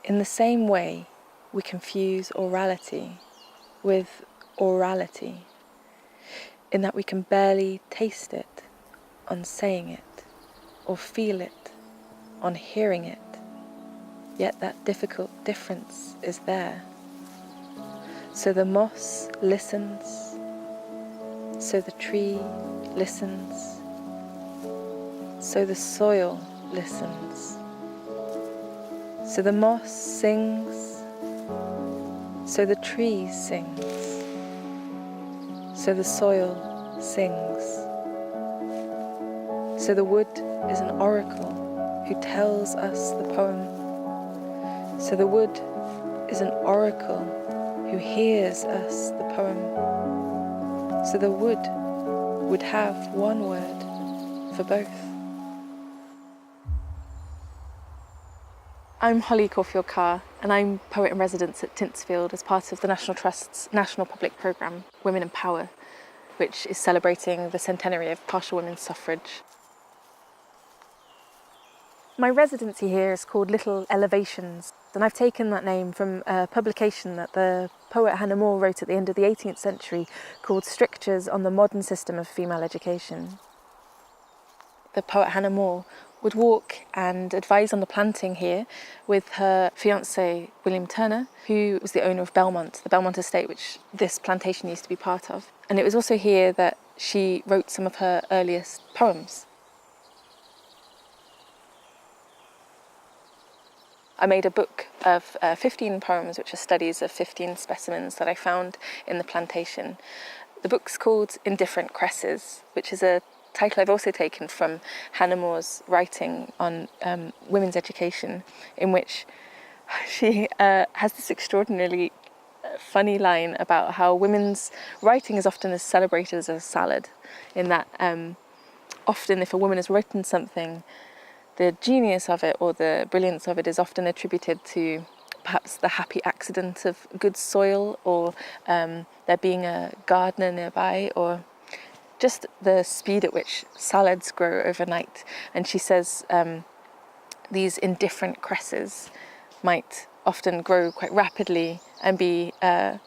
In the same way, we confuse orality with orality, in that we can barely taste it on saying it, or feel it on hearing it, yet that difficult difference is there. So the moss listens, so the tree listens, so the soil listens. So the moss sings, so the tree sings, so the soil sings. So the wood is an oracle who tells us the poem. So the wood is an oracle who hears us the poem. So the wood would have one word for both. I'm Holly Caulfield-Carr, and I'm Poet in Residence at Tyntesfield as part of the National Trust's National Public Programme, Women in Power, which is celebrating the centenary of partial women's suffrage. My residency here is called LittleElevations, and I've taken that name from a publication that the poet Hannah More wrote at the end of the 18th century called Strictures on the Modern System of Female Education. The poet Hannah More would walk and advise on the planting here with her fiancé William Turner, who was the owner of Belmont, the Belmont estate, which this plantation used to be part of. And it was also here that she wrote some of her earliest poems. I made a book of 15 poems, which are studies of 15 specimens that I found in the plantation. The book's called Indifferent Cresses, which is a title I've also taken from Hannah More's writing on women's education, in which she has this extraordinarily funny line about how women's writing is often as celebrated as a salad, in that often if a woman has written something, the genius of it or the brilliance of it is often attributed to perhaps the happy accident of good soil, or there being a gardener nearby, or just the speed at which salads grow overnight. And she says these indifferent cresses might often grow quite rapidly and be that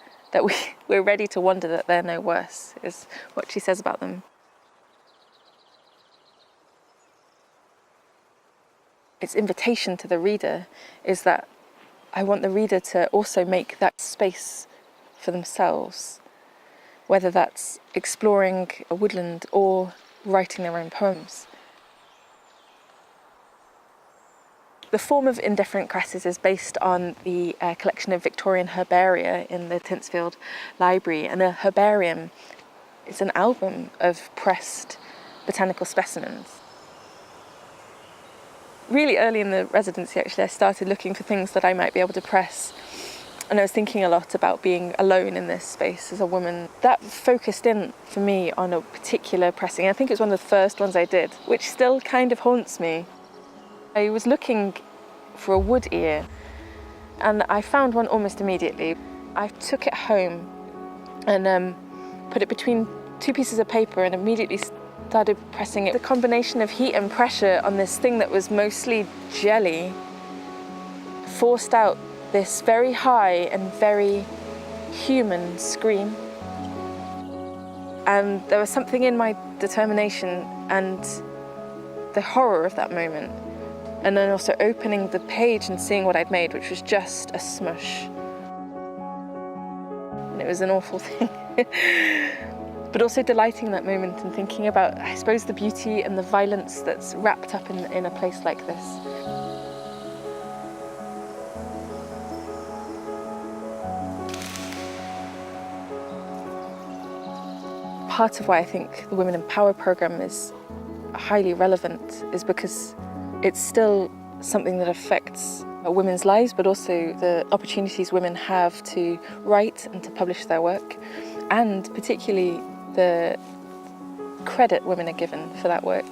we're ready to wonder that they're no worse, is what she says about them. Its invitation to the reader is that I want the reader to also make that space for themselves, whether that's exploring a woodland or writing their own poems. The form of Indifferent Cresses is based on the collection of Victorian herbaria in the Tyntesfield Library, and a herbarium is an album of pressed botanical specimens. Really early in the residency, actually, I started looking for things that I might be able to press. And I was thinking a lot about being alone in this space as a woman. That focused in, for me, on a particular pressing. I think it was one of the first ones I did, which still kind of haunts me. I was looking for a wood ear, and I found one almost immediately. I took it home and put it between two pieces of paper and immediately started pressing it. The combination of heat and pressure on this thing that was mostly jelly forced out this very high and very human scream. And there was something in my determination and the horror of that moment, and then also opening the page and seeing what I'd made, which was just a smush. And it was an awful thing. But also delighting in that moment and thinking about, I suppose, the beauty and the violence that's wrapped up in a place like this. Part of why I think the Women in Power programme is highly relevant is because it's still something that affects women's lives, but also the opportunities women have to write and to publish their work, and particularly the credit women are given for that work.